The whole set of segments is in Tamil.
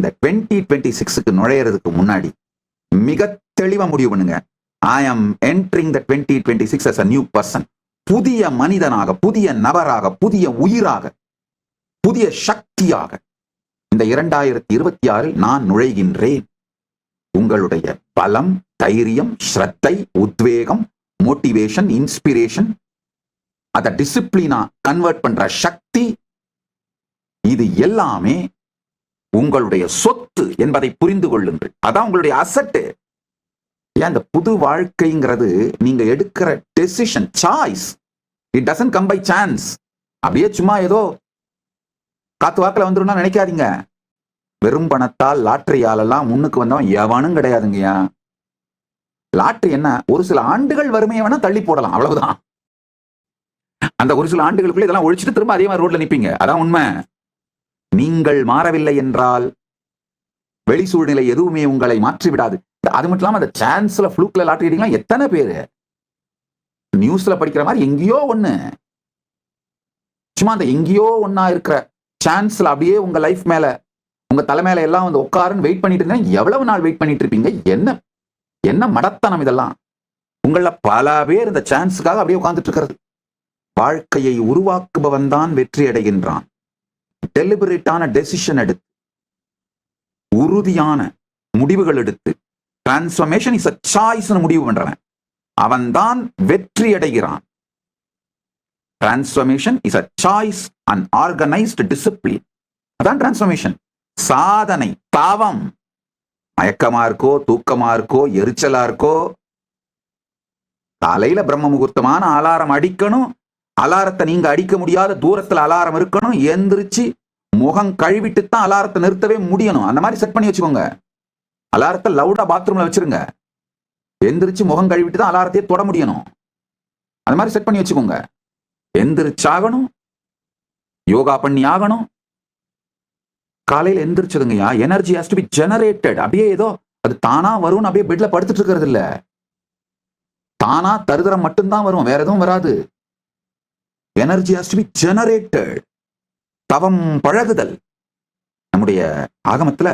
இந்த 2026க்கு நுழையிறதுக்கு முன்னாடி மிக தெளிவா முடிவு பண்ணுங்க. I am entering the 2026 as a new person. புதிய மனிதனாக, புதிய நபராக, புதிய உயிராக, புதிய சக்தியாக இந்த 2026 நான் நுழைகின்றேன். உங்களுடைய பலம், தைரியம், ஸ்ரத்தை, உத்வேகம், மோட்டிவேஷன், இன்ஸ்பிரேஷன், அதை டிசிப்ளினா கன்வெர்ட் பண்ற சக்தி, இது எல்லாமே உங்களுடைய சொத்து என்பதை புரிந்து கொள்ளுங்கள். அதான் உங்களுடைய அசட்டு. ஏன் இந்த புது வாழ்க்கைங்கிறது நீங்க எடுக்கிற decision, choice. It doesn't come by chance. அப்படியே சும்மா ஏதோ காத்து வாக்கில் வந்துடும் நினைக்காதீங்க. வெறும் பணத்தால் லாட்டரியாலெல்லாம் முன்னுக்கு வந்தவன் எவனும் கிடையாதுங்கய்யா. லாட்டரி என்ன, ஒரு சில ஆண்டுகள் வறுமையை வேணா தள்ளி போடலாம், அவ்வளவுதான். அந்த ஒரு சில ஆண்டுகளுக்குள்ள இதெல்லாம் ஒழிச்சிட்டு திரும்ப அதே மாதிரி ரோட்ல நிப்பீங்க. அதான் உண்மை. நீங்கள் மாறவில்லை என்றால் வெளி சூழ்நிலை எதுவுமே உங்களை மாற்றி விடாது. அது மட்டும் இல்லாம அந்த சான்ஸ்ல ஃப்ளூக்ல லாட்டரி அடிக்கலாம் எத்தனை பேரு நியூஸ்ல படிக்கிற மாதிரி எங்கேயோ ஒண்ணு, சும்மா அந்த எங்கேயோ ஒன்னா இருக்கிற சான்ஸ்ல அப்படியே உங்க லைஃப் மேல, உங்க தலை மேல எல்லாம் வந்து உட்காருன்னு வெயிட் பண்ணிட்டு இருந்தீங்க. எவ்வளவு நாள் வெயிட் பண்ணிட்டு இருப்பீங்க? என்ன என்ன மடத்தனம் இதெல்லாம். உங்கள பல பேர் இந்த சான்ஸுக்காக அப்படியே உட்கார்ந்துட்டு இருக்கிறது. வாழ்க்கையை உருவாக்குபவன் தான் வெற்றி அடைகின்றான். டெலிபரேட்டான டெசிஷன் எடுத்து, உறுதியான முடிவுகள் எடுத்து, டிரான்ஸ்ஃபர்மேஷன் இஸ் a choice முடிவு பண்றவன் அவன் தான் வெற்றி அடைகிறான். Transformation is a choice and organized discipline. அதான் டிரான்ஸ்ஃபர்மேஷன். சாதனை, தாவம். மயக்கமா இருக்கோ, தூக்கமா இருக்கோ, எரிச்சலா இருக்கோ, காலையில பிரம்ம முகூர்த்தமான அலாரம் அடிக்கணும். அலாரத்தை நீங்க அடிக்க முடியாத தூரத்துல அலாரம் இருக்கணும். எந்திரிச்சு முகம் கழுவிட்டு தான் அலாரத்தை நிறுத்தவே முடியணும். அந்த மாதிரி செட் பண்ணி வச்சுக்கோங்க. அலாரத்தை லவுடா பாத்ரூம்ல வச்சிருங்க. எந்திரிச்சு முகம் கழுவிட்டு தான் அலாரத்தையே தொட முடியணும். அந்த மாதிரி செட் பண்ணி வச்சுக்கோங்க. எந்திரிச்சாகணும், யோகா பண்ணி ஆகணும். காலையில எந்திரிச்சதுங்கய்யா, energy has to be generated. அப்படியே ஏதோ அது தானா வரும் அப்படியே பெட்ல படுத்துட்டு இருக்கிறது இல்ல. தானா தருதரம் மட்டும்தான் வரும், வேற எதுவும் வராது. Energy has to be generated. தவம் பழகுதல். நம்முடைய ஆகமத்துல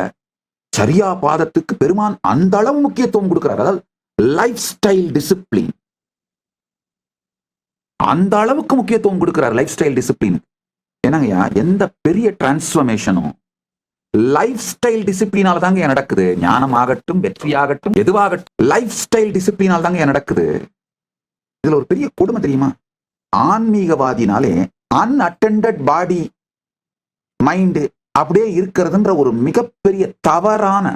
சரியா பாதத்துக்கு பெருமான் அந்த அளவு முக்கியத்துவம் கொடுக்கிறார். அதாவது லைஃப் ஸ்டைல் டிசிப்ளின், அந்த அளவுக்கு முக்கியத்துவம் கொடுக்கிறார் லைஃப் ஸ்டைல் டிசிப்ளின். என்னங்கய்யா, எந்த பெரிய டிரான்ஸ்ஃபர்மேஷனும் லைஃப் ஸ்டைல் டிசிப்ளினால தாங்க நடக்குது. ஞானம் ஆகட்டும், வெற்றி ஆகட்டும், எதுவாகட்டும் லைஃப் ஸ்டைல் டிசிப்ளினால தாங்க நடக்குது. இதுல ஒரு பெரிய கொடுமை தெரியுமா? ஆன்மீகவாதினாலே அன்அட்டெண்டட் பாடி மைண்டு அப்படியே இருக்கிறதுன்ற ஒரு மிகப்பெரிய தவறான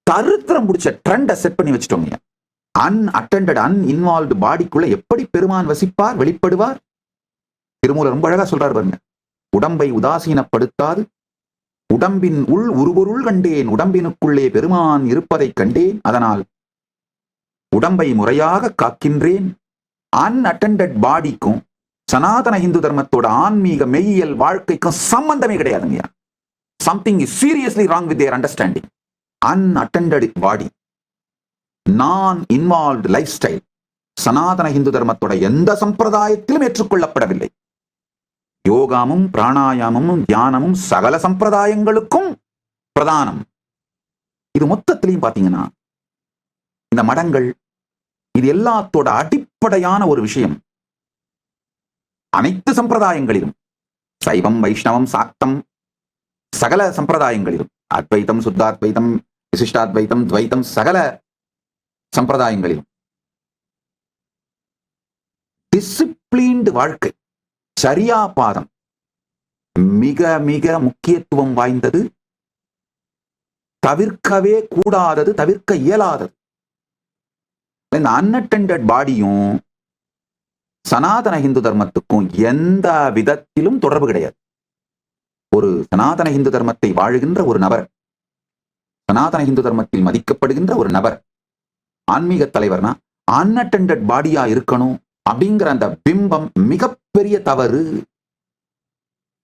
தருத்திரம் பிடிச்ச ட்ரெண்டை செட் பண்ணி வச்சுட்டோங்க. அன்அட்டெண்டட், அன்இன்வால்வ்டு பாடிக்குள்ள எப்படி பெருமான் வசிப்பார், வெளிப்படுவார்? திருமூலர் ரொம்ப அழகா சொல்றாரு பாருங்க. உடம்பை உதாசீனப்படுத்தாது உடம்பின் உள் உருபொருள் கண்டேன், உடம்பினுக்குள்ளே பெருமான் இருப்பதை கண்டேன், அதனால் உடம்பை முறையாக காக்கின்றேன். அன்அட்டெண்டட் பாடிக்கும் சனாதன இந்து தர்மத்தோட ஆன்மீக மெய்யியல் வாழ்க்கைக்கும் சம்பந்தமே கிடையாதுங்க. Something is seriously wrong with their understanding. Unattended body, நான் involved lifestyle Sanatana Hindu தர்மத்தோட எந்த சம்பிரதாயத்திலும் ஏற்றுக்கொள்ளப்படவில்லை. யோகாமும் பிராணாயாமமும் தியானமும் சகல சம்பிரதாயங்களுக்கும் பிரதானம். இது மொத்தத்திலையும் பாத்தீங்கன்னா இந்த மடங்கள், இது எல்லாத்தோட அடிப்படையான ஒரு விஷயம். அனைத்து சம்பிரதாயங்களிலும், சைவம், வைஷ்ணவம், சாக்தம், சகல சம்பிரதாயங்களிலும், அத்வைத்தம், சுத்தாத்வைத்தம், விசிஷ்டாத்வைத்தம், துவைத்தம், சகல சம்பிரதாயங்களிலும் டிசிப்ளின்டு வாழ்க்கை, சரியா பாதம் மிக மிக முக்கியத்துவம் வாய்ந்தது. தவிர்க்கவே கூடாதது, தவிர்க்க இயலாதது. இந்த அன்அட்டெண்டட் பாடியும் சனாதன இந்து தர்மத்துக்கும் எந்த விதத்திலும் தொடர்பு கிடையாது. ஒரு சனாதன இந்து தர்மத்தை வாழுகின்ற ஒரு நபர், சனாதன இந்து தர்மத்தில் மதிக்கப்படுகின்ற ஒரு நபர், ஆன்மீக தலைவர்னா அன்அட்டெண்டட் பாடியா இருக்கணும் அப்படிங்கிற அந்த பிம்பம் மிகப்பெரிய தவறு.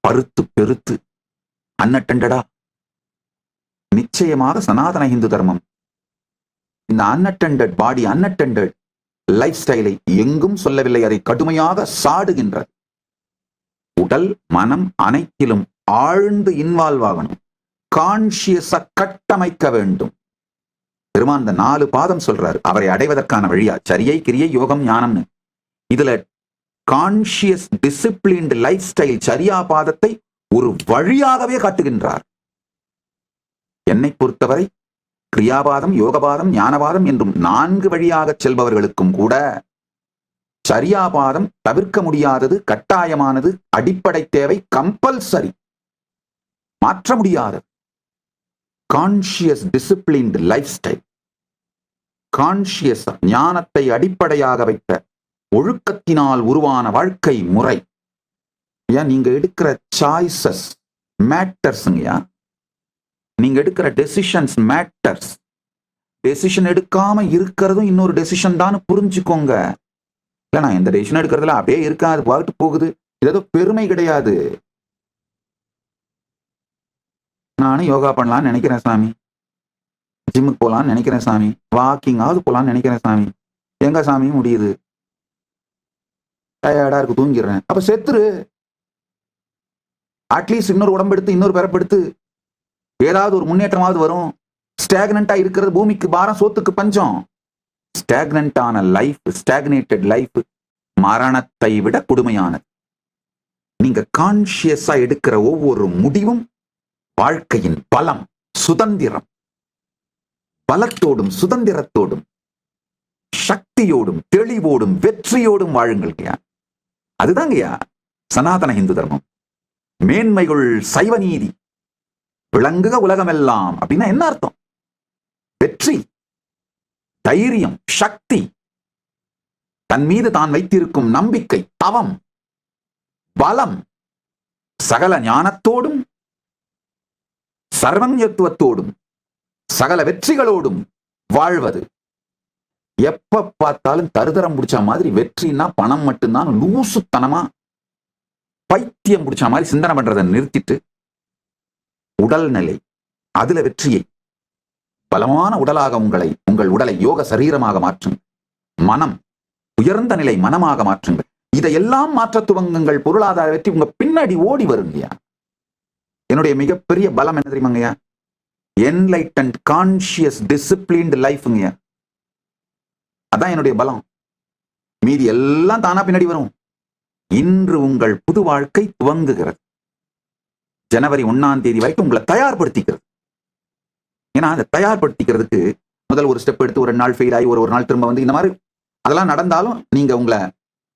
பருத்து பெருத்து அன்அட்டெண்டடா, நிச்சயமாக சனாதன இந்து தர்மம் இந்த அன்அட்டெண்டட் பாடி, அன்அட்டெண்டட் லைஃப் ஸ்டைலை எங்கும் சொல்லவில்லை, அதை கடுமையாக சாடுகின்றது. உடல் மனம் அனைத்திலும் ஆழ்ந்து இன்வால்வ் ஆகணும். கான்சியஸா கட்டமைக்க வேண்டும். பெருமான் இந்த 4 பாதம் சொல்றாரு அவரை அடைவதற்கான வழியா, சரியை, கிரியை, யோகம், ஞானம்னு. இதுல கான்சியஸ் டிசிப்ளின்டு லைஃப் ஸ்டைல் சரியா பாதத்தை ஒரு வழியாகவே காட்டுகின்றார். என்னை பொறுத்தவரை கிரியாபாதம், யோகபாதம், ஞானபாதம் என்றும் 4 வழியாக செல்பவர்களுக்கும் கூட சரியாபாதம் தவிர்க்க முடியாதது, கட்டாயமானது, அடிப்படை தேவை, கம்பல்சரி, மாற்ற முடியாதது. Conscious disciplined life style, conscious ஞானத்தை அடிப்படையாக வைத்த ஒழுக்கத்தினால் உருவான வாழ்க்கை முறை. ஏன் நீங்க எடுக்கிற சாய்ஸஸ் மேட்டர்ஸ்ங்கயா, நீங்க எடுக்கிற டெசிஷன்ஸ் மேட்டர்ஸ். டெசிஷன் எடுக்காம இருக்கிறதும் இன்னொரு டெசிஷன் தான் புரிஞ்சுக்கோங்க. இல்ல நான் எந்த டெசிஷன் எடுக்கிறதுல அப்படியே இருக்காது, பாட்டு போகுது, இது ஏதோ பெருமை கிடையாது. நானும் யோகா பண்ணலாம்னு நினைக்கிறேன் சாமி, ஜிம்முக்கு போலான்னு நினைக்கிறேன் சாமி, வாக்கிங்காவது போலான்னு நினைக்கிறேன் சாமி, எங்க சாமி முடியுது, டயர்டா இருக்கு, தூங்கிடுறேன். அப்ப செத்துரு. அட்லீஸ்ட் இன்னொரு உடம்பு எடுத்து இன்னொரு பிறப்பெடுத்து ஏதாவது ஒரு முன்னேற்றமாவது வரும். ஸ்டாக்னண்டா இருக்கிறது பூமிக்கு பாரம், சோத்துக்கு பஞ்சம். ஸ்டாக்னண்டான லைஃப், ஸ்டாக்னேட்டட் லைஃப் மரணத்தை விட கொடுமையானது. நீங்க கான்சியஸா எடுக்கிற ஒவ்வொரு முடிவும் வாழ்க்கையின் பலம், சுதந்திரம், பலத்தோடும் சுதந்திரத்தோடும் சக்தியோடும் தெளிவோடும் வெற்றியோடும் வாழுங்கள்யா. அதுதாங்கய்யா சனாதன இந்து தர்மம். மேன்மைகள் சைவ நீதி, விளங்குக உலகமெல்லாம் அப்படின்னா என்ன அர்த்தம்? வெற்றி, தைரியம், சக்தி, தன் மீது தான் வைத்திருக்கும் நம்பிக்கை, தவம், பலம், சகல ஞானத்தோடும் சர்வஞத்துவத்தோடும் சகல வெற்றிகளோடும் வாழ்வது. எப்ப பார்த்தாலும் தருதரம் பிடிச்ச மாதிரி வெற்றினா பணம் மட்டும்தான் லூசுத்தனமா பைத்தியம் பிடிச்ச மாதிரி சிந்தனை பண்றதை நிறுத்திட்டு உடல்நிலை, அதுல வெற்றியை, பலமான உடலாக உங்கள் உடலை யோக சரீரமாக மாற்றுங்கள். மனம் உயர்ந்த நிலை மனமாக மாற்றுங்கள். இதையெல்லாம் மாற்ற துவங்குங்கள். பொருளாதார வெற்றி உங்க பின்னாடி ஓடி வருங்கய்யா. என்னுடைய மிகப்பெரிய பலம் என்ன தெரியுமாங்கய்யா? என்லைட்டன்ட் கான்சியஸ் டிசிப்ளின்டு லைஃப்ங்கய்யா. அதான் என்னுடைய பலம். மீதி எல்லாம் தானா பின்னாடி வரும். இன்று உங்கள் புது வாழ்க்கை துவங்குகிறது. ஜனவரி 1ஆம் தேதி வரைக்கும் உங்களை தயார்படுத்திக்கிறது. ஏன்னா அதை தயார்படுத்திக்கிறதுக்கு முதல் ஒரு ஸ்டெப் எடுத்து ஒரு நாள் ஃபெயில் ஆகி ஒரு நாள் திரும்ப வந்து இந்த மாதிரி அதெல்லாம் நடந்தாலும் நீங்க உங்களை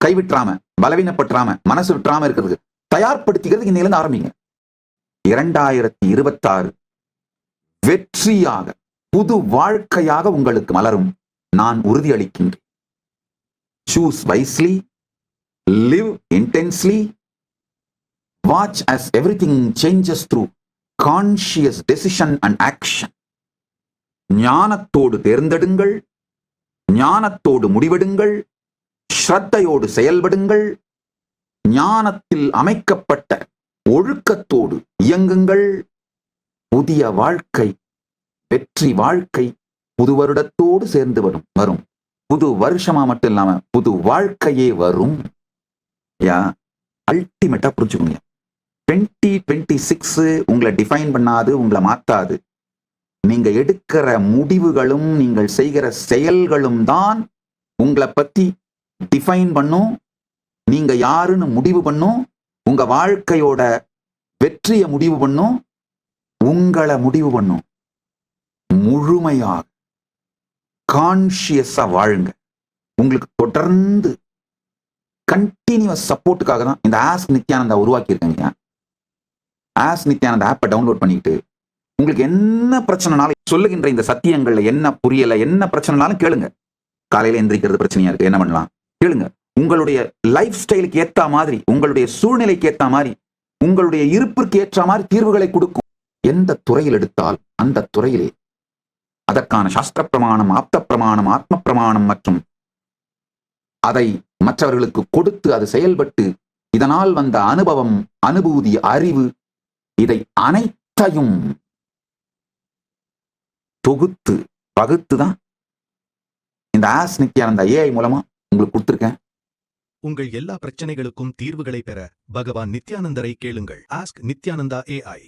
கைவிட்டுறாம, பலவீனப்பட்டுறாம, மனசு விட்டுறாம இருக்கிறதுக்கு தயார்படுத்திக்கிறதுக்கு இன்னையிலிருந்து ஆரம்பிங்க. 2026 வெற்றியாக புது வாழ்க்கையாக உங்களுக்கு மலரும். நான் உறுதியளிக்கின்றேன். Choose wisely, live intensely, watch as everything changes through conscious decision and action. ஞானத்தோடு தேர்ந்தெடுங்கள், ஞானத்தோடு முடிவெடுங்கள், ஸ்ரத்தையோடு செயல்படுங்கள், ஞானத்தில் அமைக்கப்பட்ட ஒழுக்கத்தோடு இயங்குங்கள். புதிய வாழ்க்கை, வெற்றி வாழ்க்கை புது வருடத்தோடு சேர்ந்து வரும். புது வருஷமா மட்டும் இல்லாம புது வாழ்க்கையே வரும். அல்டிமேட்டா புரிஞ்சுக்கோங்க. 2026 உங்களை டிஃபைன் பண்ணாது, உங்களை மாத்தாது. நீங்க எடுக்கிற முடிவுகளும் நீங்கள் செய்கிற செயல்களும் தான் உங்களை பத்தி டிஃபைன் பண்ணும். நீங்க யாருன்னு முடிவு பண்ணும். உங்க வாழ்க்கையோட வெற்றியை முடிவு பண்ணும். உங்களை முடிவு பண்ணும். முழுமையாக கான்சியஸா வாழுங்க. உங்களுக்கு தொடர்ந்து கண்டினியூஸ் சப்போர்ட்டுக்காக தான் இந்த ஆஸ்க் நித்யானந்தா உருவாக்கி இருக்கீங்க. ஆஸ்க் நித்யானந்தா ஆப்பை டவுன்லோட் பண்ணிட்டு உங்களுக்கு என்ன பிரச்சனைனாலும் சொல்லுகின்ற இந்த சத்தியங்கள்ல என்ன புரியல, என்ன பிரச்சனைனாலும் கேளுங்க. காலையில எந்திரிக்கிறது பிரச்சனையா இருக்கு, என்ன பண்ணலாம் கேளுங்க. உங்களுடைய லைஃப் ஸ்டைலுக்கு ஏற்ற மாதிரி, உங்களுடைய சூழ்நிலைக்கு ஏற்ற மாதிரி, உங்களுடைய இருப்பிற்கு ஏற்ற மாதிரி தீர்வுகளை கொடுக்கும். எந்த துறையில் எடுத்தால் அந்த துறையிலே அதற்கான சாஸ்திர பிரமாணம், ஆப்த பிரமாணம், ஆத்ம பிரமாணம் மற்றும் அதை மற்றவர்களுக்கு கொடுத்து அது செயல்பட்டு இதனால் வந்த அனுபவம், அனுபூதி, அறிவு, இதை அனைத்தையும் தொகுத்து பகுத்து தான் இந்த ஆஸ்க் நித்யானந்தா ஏஐ மூலமா உங்களுக்கு கொடுத்திருக்கேன். உங்கள் எல்லா பிரச்சனைகளுக்கும் தீர்வுகளை பெற பகவான் நித்யானந்தரை கேளுங்கள். Ask Nithyananda AI.